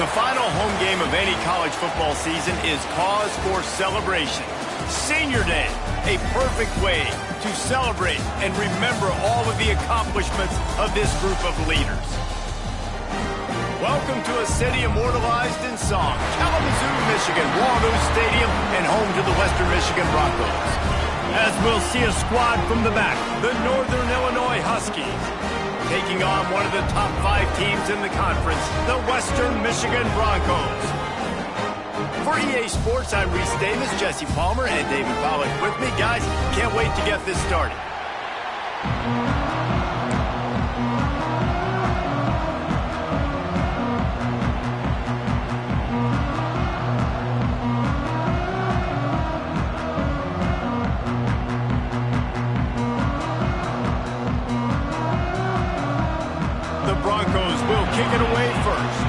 The final home game of any college football season is cause for celebration. Senior Day, a perfect way to celebrate and remember all of the accomplishments of this group of leaders. Welcome to a city immortalized in song, Kalamazoo, Michigan, Waterloo Stadium, and home to the Western Michigan Broncos. As we'll see a squad from the back, the Northern Illinois Huskies, taking on one of the top 5 teams in the conference, the Western Michigan Broncos. For EA Sports, I'm Reese Davis, Jesse Palmer, and David Pollack with me. Guys, can't wait to get this started. The Broncos will kick it away first.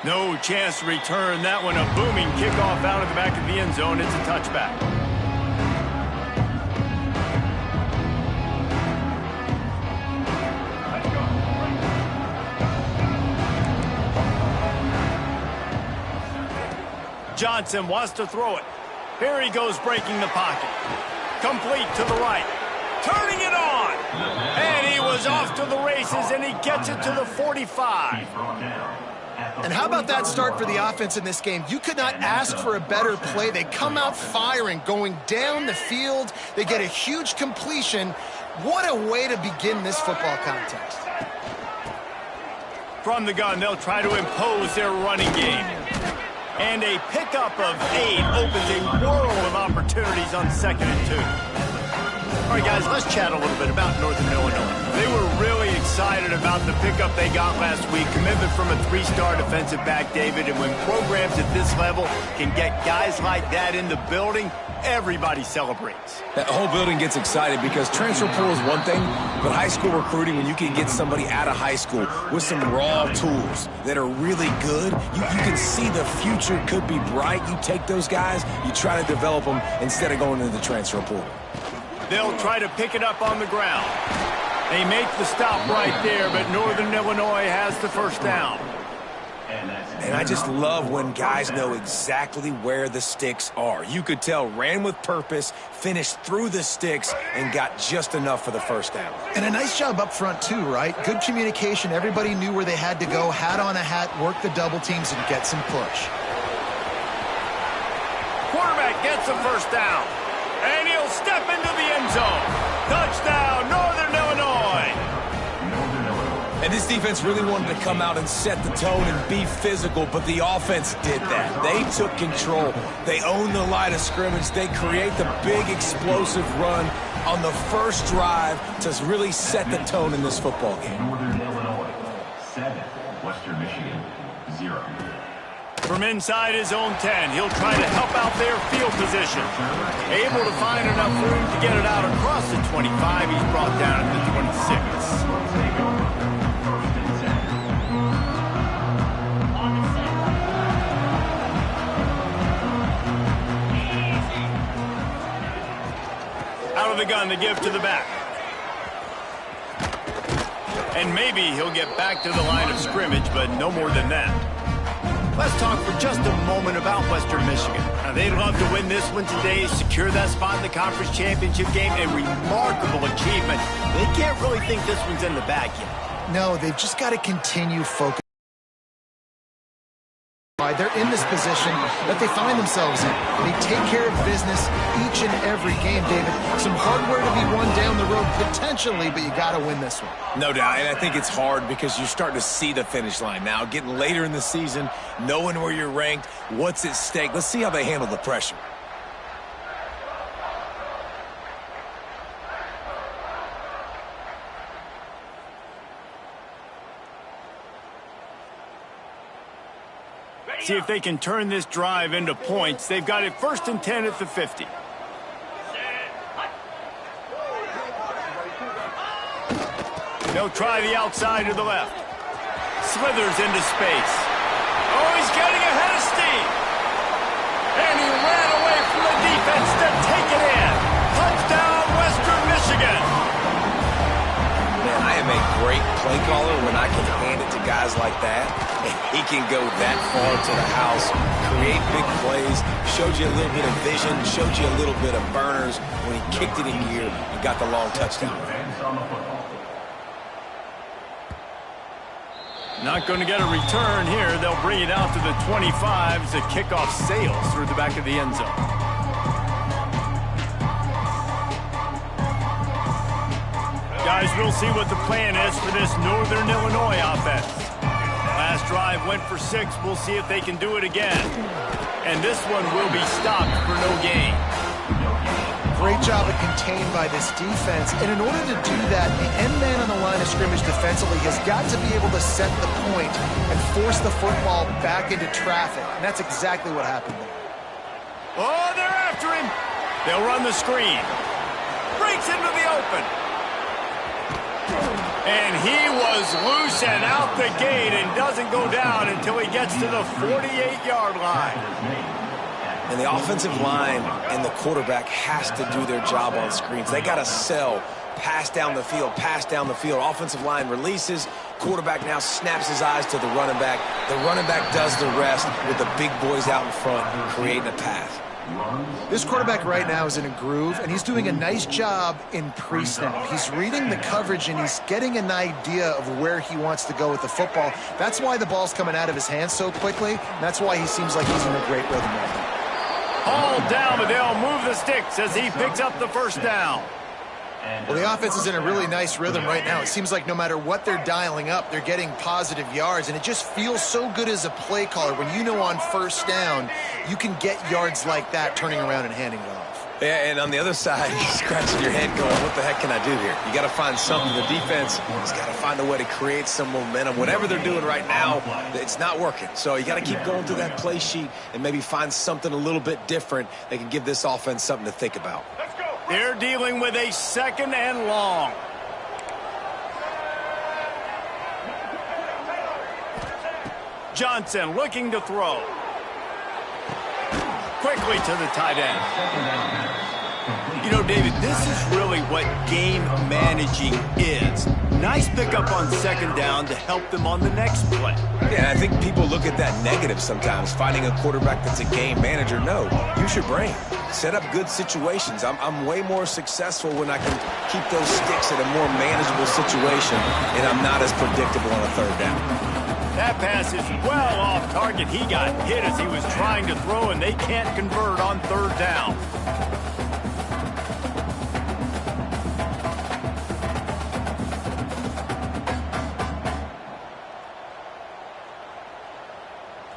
No chance to return that one. A booming kickoff out of the back of the end zone. It's a touchback. Johnson wants to throw it. Here he goes, breaking the pocket. Complete to the right. Turning it on. And he was off to the races, and he gets it to the 45. And how about that start for the offense in this game? You could not ask for a better play. They come out firing, going down the field. They get a huge completion. What a way to begin this football contest. From the gun, they'll try to impose their running game. And a pickup of 8 opens a world of opportunities on 2nd and 2. All right, guys, let's chat a little bit about Northern Illinois. They were really excited about the pickup they got last week. Commitment from a 3-star defensive back, David. And when programs at this level can get guys like that in the building, everybody celebrates. That whole building gets excited because transfer portal is one thing, but high school recruiting, when you can get somebody out of high school with some raw tools that are really good, you can see the future could be bright. You take those guys, you try to develop them instead of going into the transfer portal. They'll try to pick it up on the ground. They make the stop right there, but Northern Illinois has the first down. And I just love when guys know exactly where the sticks are. You could tell ran with purpose, finished through the sticks, and got just enough for the first down. And a nice job up front too, right? Good communication. Everybody knew where they had to go, hat on a hat, work the double teams, and get some push. Quarterback gets the first down. And he'll step into the end zone. Touchdown, Northern Illinois. And this defense really wanted to come out and set the tone and be physical, but the offense did that. They took control. They owned the line of scrimmage. They create the big explosive run on the first drive to really set the tone in this football game. Northern Illinois, 7. Western Michigan, 0. From inside his own 10, he'll try to help out their field position. Able to find enough room to get it out across the 25. He's brought down at the 26. Out of the gun to give to the back. And maybe he'll get back to the line of scrimmage, but no more than that. Let's talk for just a moment about Western Michigan. Now, they'd love to win this one today, secure that spot in the conference championship game, a remarkable achievement. They can't really think this one's in the bag yet. No, they've just got to continue focusing. They're in this position that they find themselves in. They take care of business each and every game, David. Some hardware to be won down the road potentially, but you got to win this one. No doubt, and I think it's hard because you're starting to see the finish line now. Getting later in the season, knowing where you're ranked, what's at stake. Let's see how they handle the pressure. See if they can turn this drive into points. They've got it 1st and 10 at the 50. They'll try the outside to the left. Slithers into space. Oh, he's getting ahead of steam. And he ran away from the defense to take it in. Touchdown, Western Michigan. guys like that, and he can go that far to the house, create big plays, showed you a little bit of vision, showed you a little bit of burners when he kicked it in gear and got the long touchdown. Not going to get a return here. They'll bring it out to the 25 as the kickoff sails through the back of the end zone. Guys, we'll see what the plan is for this Northern Illinois offense. Last drive went for 6. We'll see if they can do it again. And this one will be stopped for no gain. Great job of contained by this defense. And in order to do that, the end man on the line of scrimmage defensively has got to be able to set the point and force the football back into traffic. And that's exactly what happened there. Oh, they're after him. They'll run the screen. Breaks into the open. And he was loose and out the gate and doesn't go down until he gets to the 48-yard line. And the offensive line and the quarterback has to do their job on screens. They got to sell, pass down the field, pass down the field. Offensive line releases. Quarterback now snaps his eyes to the running back. The running back does the rest with the big boys out in front creating a path. This quarterback right now is in a groove, and he's doing a nice job in pre-snap. He's reading the coverage, and he's getting an idea of where he wants to go with the football. That's why the ball's coming out of his hands so quickly. And that's why he seems like he's in a great rhythm right now. Hauled down, but they'll move the sticks as he picks up the first down. Well, the offense is in a really nice rhythm right now. It seems like no matter what they're dialing up, they're getting positive yards, and it just feels so good as a play caller when you know on first down you can get yards like that turning around and handing it off. Yeah, and on the other side, you're scratching your head going, what the heck can I do here? You got to find something. The defense has got to find a way to create some momentum. Whatever they're doing right now, it's not working. So you got to keep going through that play sheet and maybe find something a little bit different that can give this offense something to think about. They're dealing with a 2nd and long. Johnson looking to throw. Quickly to the tight end. You know, David, this is really what game managing is. Nice pickup on 2nd down to help them on the next play. Yeah, I think people look at that negative sometimes, finding a quarterback that's a game manager. No, use your brain. Set up good situations. I'm way more successful when I can keep those sticks at a more manageable situation, and I'm not as predictable on a 3rd down. That pass is well off target. He got hit as he was trying to throw, and they can't convert on 3rd down.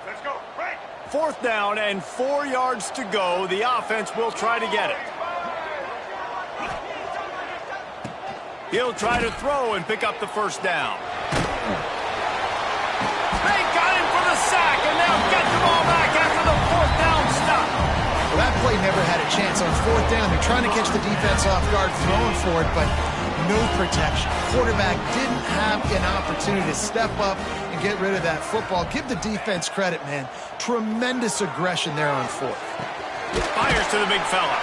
Let's go. Right. 4th down and 4 yards to go. The offense will try to get it. He'll try to throw and pick up the first down. They got him for the sack, and they'll get the ball back after the 4th down stop. Well, that play never had a chance. On 4th down, they're trying to catch the defense off guard, throwing for it, but no protection. Quarterback didn't have an opportunity to step up and get rid of that football. Give the defense credit, man. Tremendous aggression there on 4th. Fires to the big fella.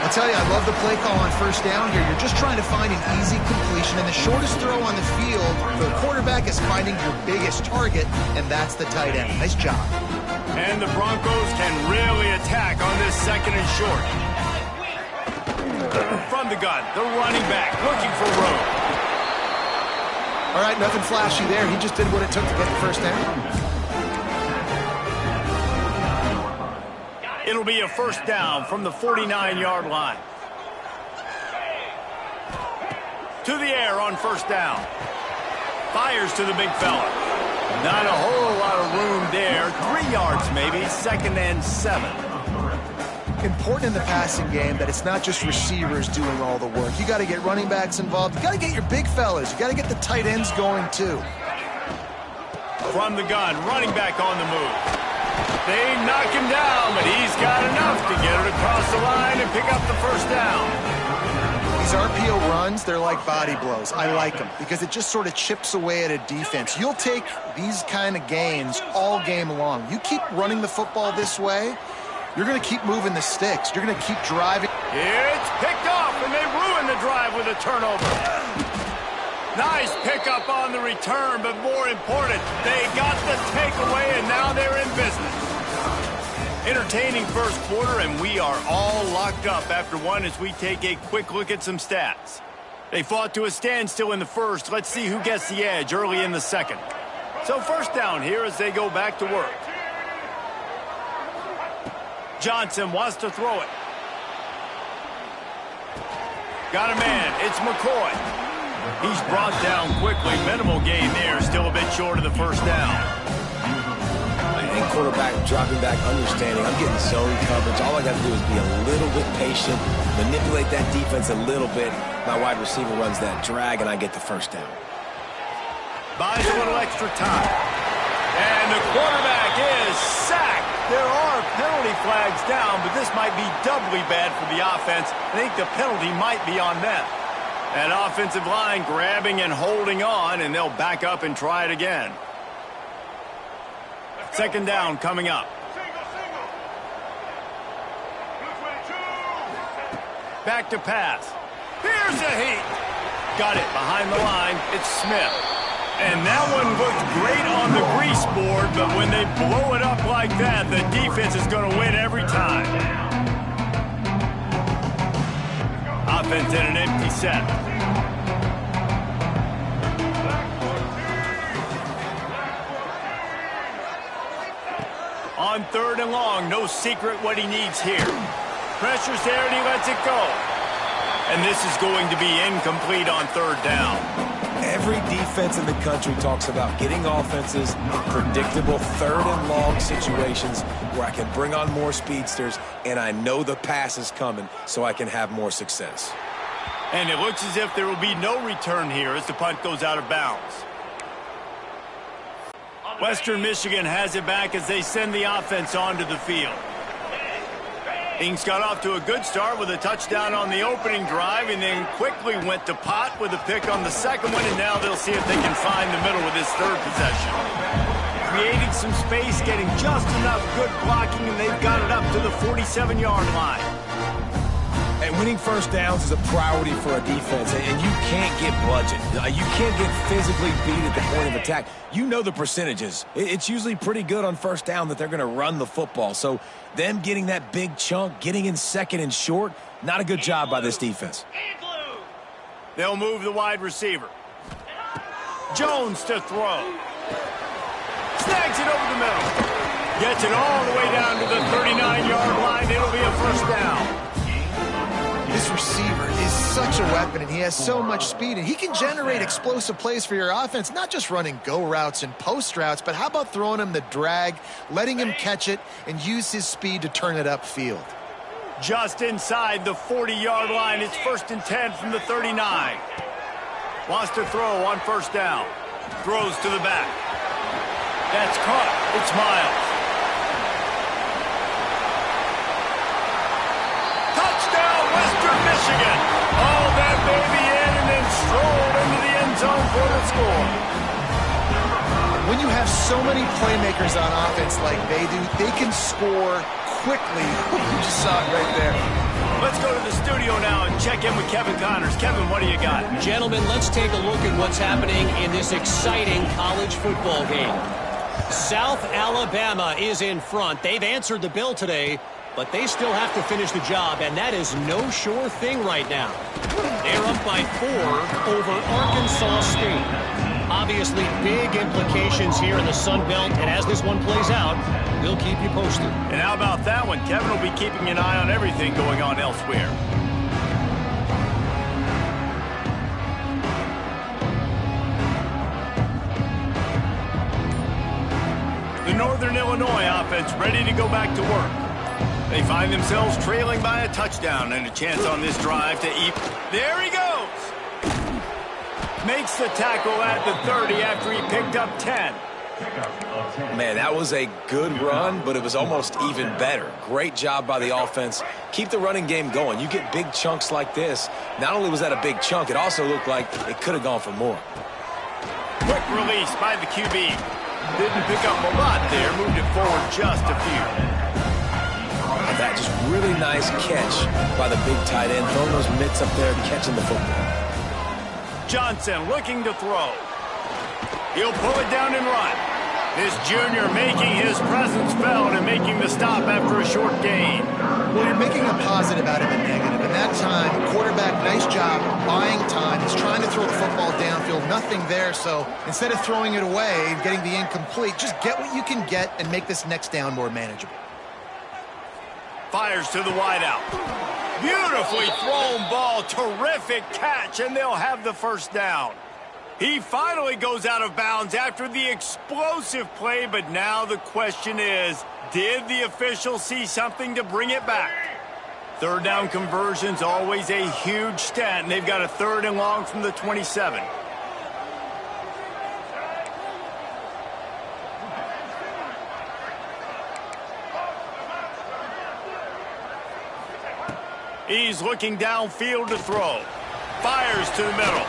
I'll tell you, I love the play call on 1st down here. You're just trying to find an easy completion, and the shortest throw on the field for the quarterback is finding your biggest target, and that's the tight end. Nice job. And the Broncos can really attack on this 2nd and short. From the gun, the running back looking for room. All right, nothing flashy there. He just did what it took to get the 1st down. It'll be a 1st down from the 49-yard line. To the air on 1st down. Fires to the big fella. Not a whole lot of room there. 3 yards maybe, 2nd and 7. Important in the passing game that it's not just receivers doing all the work. You got to get running backs involved. You got to get your big fellas. You got to get the tight ends going too. From the gun, running back on the move. They knock him down, but he's got enough to get it across the line and pick up the 1st down. These RPO runs, they're like body blows. I like them because it just sort of chips away at a defense. You'll take these kind of gains all game long. You keep running the football this way, you're going to keep moving the sticks. You're going to keep driving. It's picked off, and they ruin the drive with a turnover. Nice pickup on the return, but more important, they got the takeaway, and now they're in business. Entertaining first quarter, and we are all locked up after one as we take a quick look at some stats. They fought to a standstill in the first. Let's see who gets the edge early in the second. So first down here as they go back to work. Johnson wants to throw it. Got a man. It's McCoy. He's brought down quickly. Minimal gain there. Still a bit short of the first down. And quarterback dropping back, understanding I'm getting zone coverage. All I got to do is be a little bit patient, manipulate that defense a little bit. My wide receiver runs that drag, and I get the first down. Buys a little extra time. And the quarterback is sacked. There are penalty flags down, but this might be doubly bad for the offense. I think the penalty might be on them. That offensive line grabbing and holding on, and they'll back up and try it again. Second down coming up. Back to pass. Here's a heat. Got it behind the line. It's Smith. And that one looked great on the grease board, but when they blow it up like that, the defense is going to win every time. Offense in an empty set. On third and long, no secret what he needs here. Pressure's there and he lets it go. And this is going to be incomplete on third down. Every defense in the country talks about getting offenses in predictable third and long situations where I can bring on more speedsters and I know the pass is coming so I can have more success. And it looks as if there will be no return here as the punt goes out of bounds. Western Michigan has it back as they send the offense onto the field. Ings got off to a good start with a touchdown on the opening drive and then quickly went to Pott with a pick on the second one, and now they'll see if they can find the middle with this third possession. Creating some space, getting just enough good blocking, and they've got it up to the 47-yard line. And winning first downs is a priority for a defense, and you can't get bludgeoned. You can't get physically beat at the point of attack. You know the percentages. It's usually pretty good on first down that they're going to run the football. So them getting that big chunk, getting in second and short, not a good job by this defense. They'll move the wide receiver. Jones to throw. Snags it over the middle. Gets it all the way down to the 39-yard line. It'll be a first down. This receiver is such a weapon, and he has so much speed, and he can generate explosive plays for your offense, not just running go routes and post routes, but how about throwing him the drag, letting him catch it, and use his speed to turn it upfield. Just inside the 40-yard line. It's 1st and 10 from the 39. Wants to throw on first down. Throws to the back. That's caught. It's Miles. Western Michigan. Oh, that baby in and then strolled into the end zone for the score. When you have so many playmakers on offense like they do, they can score quickly. You just saw it right there. Let's go to the studio now and check in with Kevin Connors. Kevin, what do you got? Gentlemen, let's take a look at what's happening in this exciting college football game. South Alabama is in front. They've answered the bell today, but they still have to finish the job, and that is no sure thing right now. They're up by 4 over Arkansas State. Obviously, big implications here in the Sun Belt, and as this one plays out, we'll keep you posted. And how about that one? Kevin will be keeping an eye on everything going on elsewhere. The Northern Illinois offense ready to go back to work. They find themselves trailing by a touchdown and a chance on this drive to eat. There he goes. Makes the tackle at the 30 after he picked up 10. Man, that was a good run, but it was almost even better. Great job by the offense. Keep the running game going. You get big chunks like this. Not only was that a big chunk, it also looked like it could have gone for more. Quick release by the QB. Didn't pick up a lot there. Moved it forward just a few. That just really nice catch by the big tight end, throwing those mitts up there, catching the football. Johnson looking to throw. He'll pull it down and run. This junior making his presence felt and making the stop after a short gain. Well, you're making a positive out of a negative. And that time, quarterback, nice job buying time. He's trying to throw the football downfield. Nothing there. So instead of throwing it away and getting the incomplete, just get what you can get and make this next down more manageable. Fires to the wideout. Beautifully thrown ball. Terrific catch, and they'll have the first down. He finally goes out of bounds after the explosive play, but now the question is, did the official see something to bring it back? Third down conversion's always a huge stat, and they've got a 3rd and long from the 27. He's looking downfield to throw. Fires to the middle.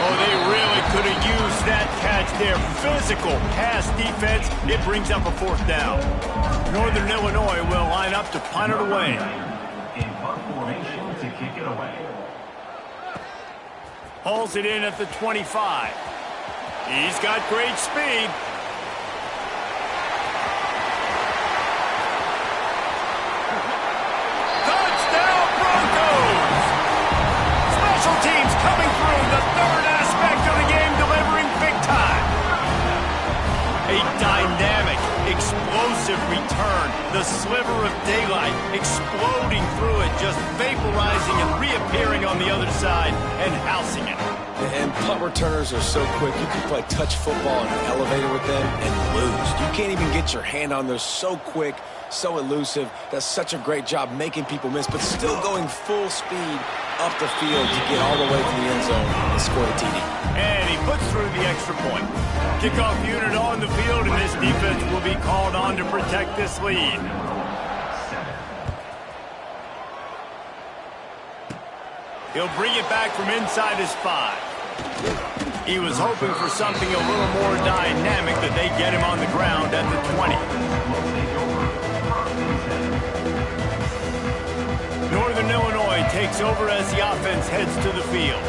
Oh, they really could have used that catch there. Physical pass defense. It brings up a 4th down. Northern Illinois will line up to punt it away. In punt formation to kick it away. Hauls it in at the 25. He's got great speed. Touchdown Broncos! Special teams coming through, the 3rd aspect of the game, delivering big time. A dynamic, explosive return. The sliver of daylight exploding through it, just vaporizing and reappearing on the other side and housing it. And punt returners are so quick. You can play touch football in an elevator with them and lose. You can't even get your hand on them. They're so quick, so elusive. Does such a great job making people miss, but still going full speed up the field to get all the way to the end zone and score the TD. And he puts through the extra point. Kickoff unit on the field, and this defense will be called on to protect this lead. He'll bring it back from inside his 5. He was hoping for something a little more dynamic, that they get him on the ground at the 20. Northern Illinois takes over as the offense heads to the field.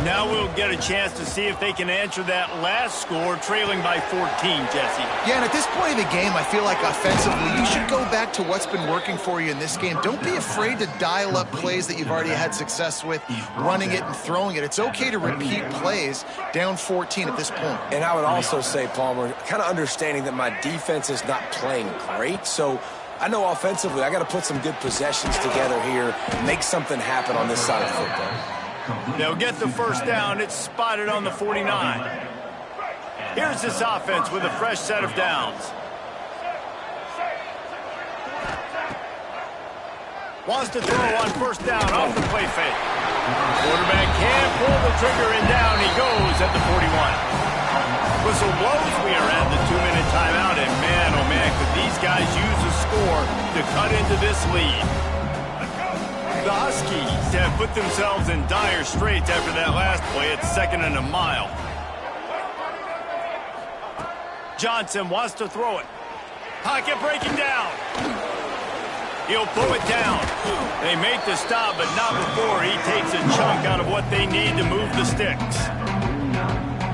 Now we'll get a chance to see if they can answer that last score, trailing by 14, Jesse. Yeah, and at this point of the game, I feel like offensively, you should go back to what's been working for you in this game. Don't be afraid to dial up plays that you've already had success with, running it and throwing it. It's okay to repeat plays down 14 at this point. And I would also say, Palmer, kind of understanding that my defense is not playing great, so I know offensively I got to put some good possessions together here, make something happen on this side of football. They'll get the first down. It's spotted on the 49. Here's this offense with a fresh set of downs. Wants to throw on first down off the play fake. Quarterback can't pull the trigger, and down he goes at the 41. Whistle blows. We are at the 2-minute timeout, and man, oh man, could these guys use a score to cut into this lead. The Huskies have put themselves in dire straits after that last play at 2nd and a mile. Johnson wants to throw it. Pocket breaking down. He'll pull it down. They make the stop, but not before he takes a chunk out of what they need to move the sticks.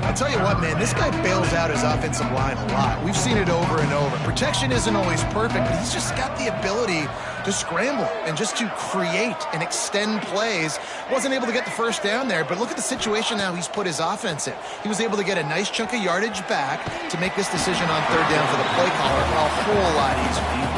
I'll tell you what, man, this guy bails out his offensive line a lot. We've seen it over and over. Protection isn't always perfect, but he's just got the ability to scramble and just to create and extend plays. Wasn't able to get the first down there, but look at the situation now he's put his offense in. He was able to get a nice chunk of yardage back to make this decision on 3rd down for the play caller a whole lot easier.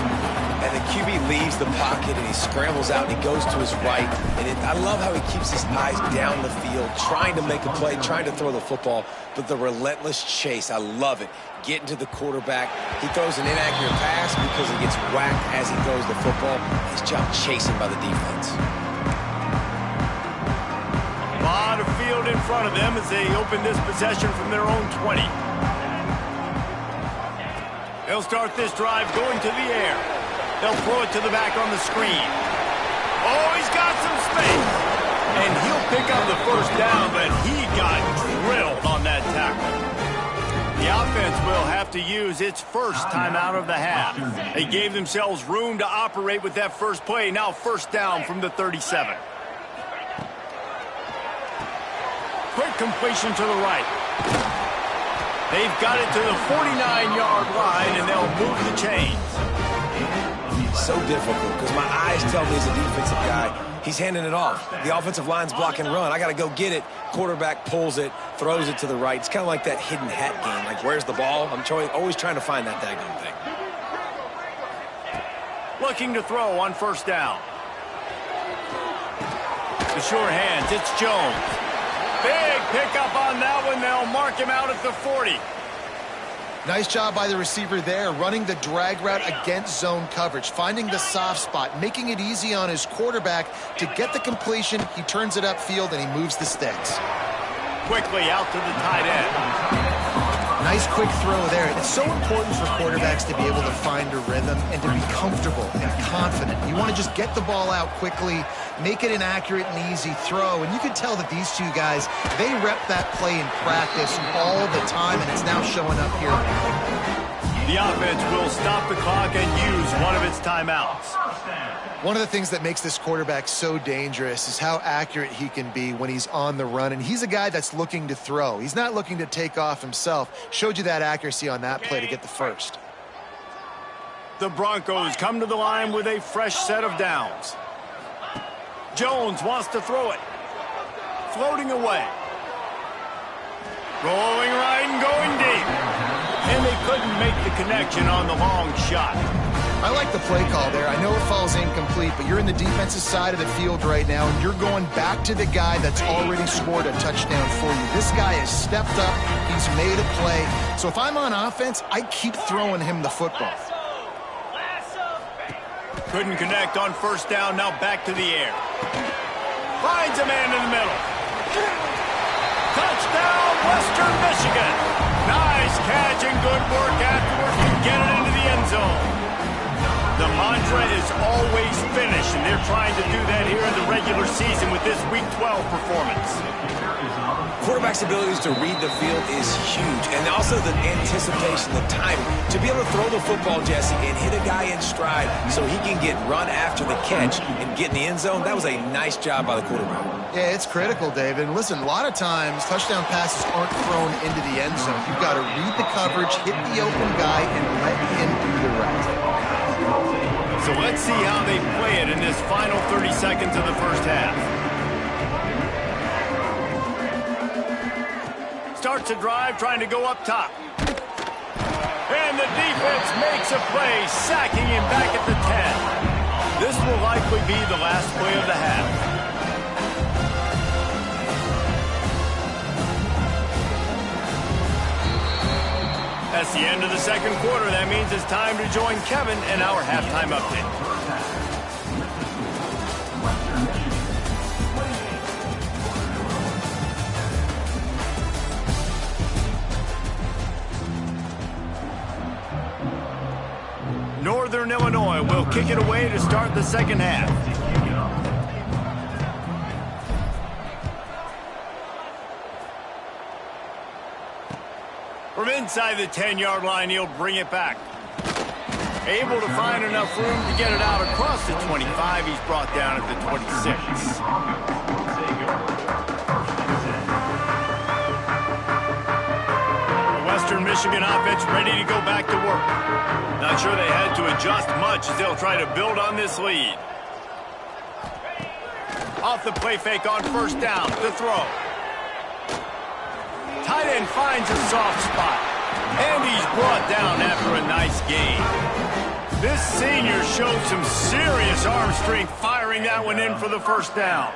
And the QB leaves the pocket and he scrambles out and he goes to his right. And I love how he keeps his eyes down the field, trying to make a play, trying to throw the football, but the relentless chase, I love it. Getting to the quarterback. He throws an inaccurate pass because he gets whacked as he throws the football. His job chasing by the defense. A lot of field in front of them as they open this possession from their own 20. They'll start this drive going to the air. They'll throw it to the back on the screen. Oh, he's got some space. And he'll pick up the first down, but he got drilled on that tackle. The offense will have to use its first timeout of the half. They gave themselves room to operate with that first play. Now first down from the 37. Quick Short completion to the right. They've got it to the 49-yard line, and they'll move the chains. So difficult because my eyes tell me as a defensive guy, he's handing it off. The offensive line's blocking run. I got to go get it. Quarterback pulls it, throws it to the right. It's kind of like that hidden hat game. Like, where's the ball? I'm always trying to find that daggone thing. Looking to throw on first down. The sure hands, it's Jones. Big pickup on that one. They'll mark him out at the 40. Nice job by the receiver there, running the drag route against zone coverage, finding the soft spot, making it easy on his quarterback to get the completion. He turns it upfield, and he moves the sticks. Quickly out to the tight end. Nice quick throw there. It's so important for quarterbacks to be able to find a rhythm and to be comfortable and confident. You want to just get the ball out quickly, make it an accurate and easy throw. And you can tell that these two guys, they rep that play in practice all the time, and it's now showing up here. The offense will stop the clock and use one of its timeouts. One of the things that makes this quarterback so dangerous is how accurate he can be when he's on the run. And he's a guy that's looking to throw. He's not looking to take off himself. Showed you that accuracy on that play to get the first. The Broncos come to the line with a fresh set of downs. Jones wants to throw it. Floating away. Rolling right and going deep. And they couldn't make the connection on the long shot. I like the play call there. I know it falls incomplete, but you're in the defensive side of the field right now, and you're going back to the guy that's already scored a touchdown for you. This guy has stepped up. He's made a play. So if I'm on offense, I keep throwing him the football. Couldn't connect on first down. Now back to the air. Finds a man in the middle. Touchdown, Western Michigan. Nice catch and good work afterwards to get it into the end zone. The mantra is always finish, and they're trying to do that here in the regular season with this Week 12 performance. Quarterback's abilities to read the field is huge, and also the anticipation, the timing. To be able to throw the football, Jesse, and hit a guy in stride so he can get run after the catch and get in the end zone, that was a nice job by the quarterback. Yeah, it's critical, David. And listen, a lot of times touchdown passes aren't thrown into the end zone. You've got to read the coverage, hit the open guy, and let him do the rest. So let's see how they play it in this final 30 seconds of the first half. Starts a drive trying to go up top. And the defense makes a play, sacking him back at the 10. This will likely be the last play of the half. That's the end of the second quarter. That means it's time to join Kevin in our halftime update. Northern Illinois will kick it away to start the second half. From inside the 10-yard line, he'll bring it back. Able to find enough room to get it out across the 25. He's brought down at the 26. The Western Michigan offense ready to go back to work. Not sure they had to adjust much as they'll try to build on this lead. Off the play fake on first down, the throw. Tight end finds a soft spot, and he's brought down after a nice gain. This senior showed some serious arm strength firing that one in for the first down.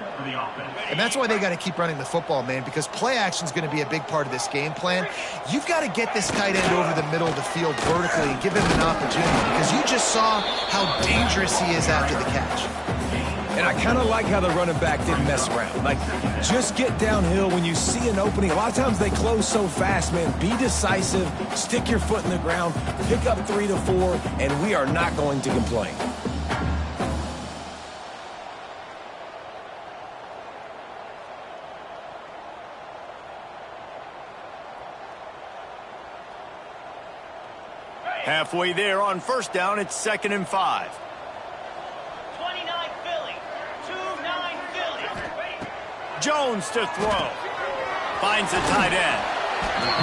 And that's why they got to keep running the football, man, because play action is going to be a big part of this game plan. You've got to get this tight end over the middle of the field vertically and give him an opportunity, because you just saw how dangerous he is after the catch. And I kind of like how the running back didn't mess around. Like, just get downhill when you see an opening. A lot of times they close so fast, man. Be decisive, stick your foot in the ground, pick up 3 to 4, and we are not going to complain. Halfway there on first down, it's 2nd and 5. Jones to throw. Finds the tight end.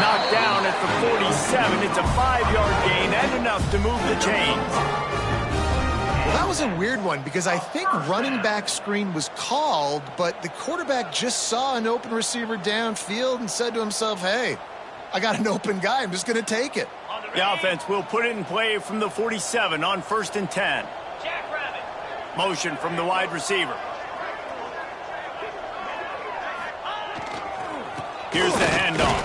Knocked down at the 47. It's a 5-yard gain and enough to move the chains. Well, that was a weird one because I think running back screen was called, but the quarterback just saw an open receiver downfield and said to himself, hey, I got an open guy. I'm just going to take it. The offense will put it in play from the 47 on 1st and 10. Motion from the wide receiver. Here's the handoff.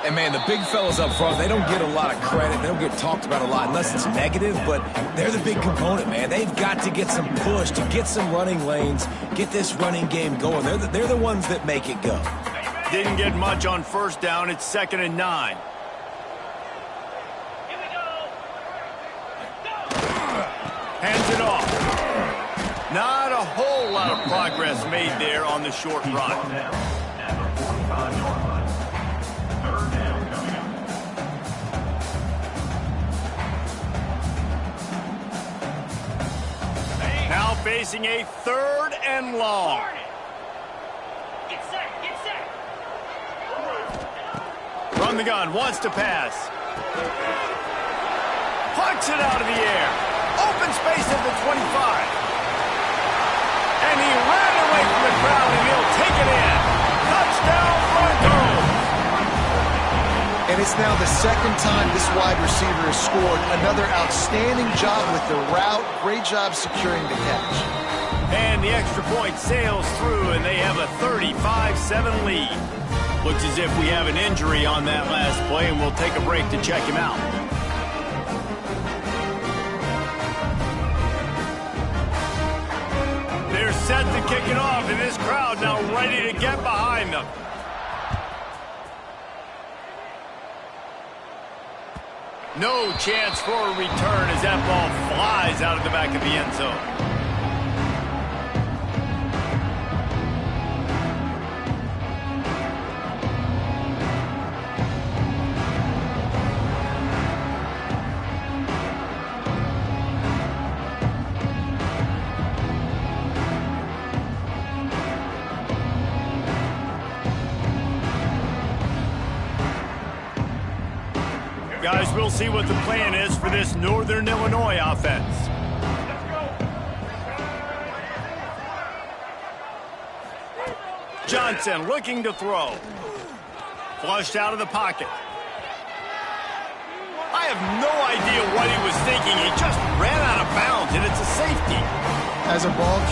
And, man, the big fellas up front, they don't get a lot of credit. They don't get talked about a lot unless it's negative, but they're the big component, man. They've got to get some push to get some running lanes, get this running game going. They're the ones that make it go. Didn't get much on 1st down. It's 2nd and 9. Hands it off. Not a whole lot of progress made there on the short run. Now facing a 3rd and long. Get set. Run the gun, wants to pass. Plucks it out of the air. Open space at the 25. And he ran away from the crowd, and he'll take it in. Touchdown, Broncos. And it's now the 2nd time this wide receiver has scored. Another outstanding job with the route. Great job securing the catch. And the extra point sails through, and they have a 35-7 lead. Looks as if we have an injury on that last play, and we'll take a break to check him out. They're set to kick it off, and this crowd now ready to get behind them. No chance for a return as that ball flies out of the back of the end zone. Guys, we'll see what the plan is for this Northern Illinois offense. Johnson looking to throw. Flushed out of the pocket. I have no idea what he was thinking. He just ran out of bounds, and it's a safety. As a ball carrier,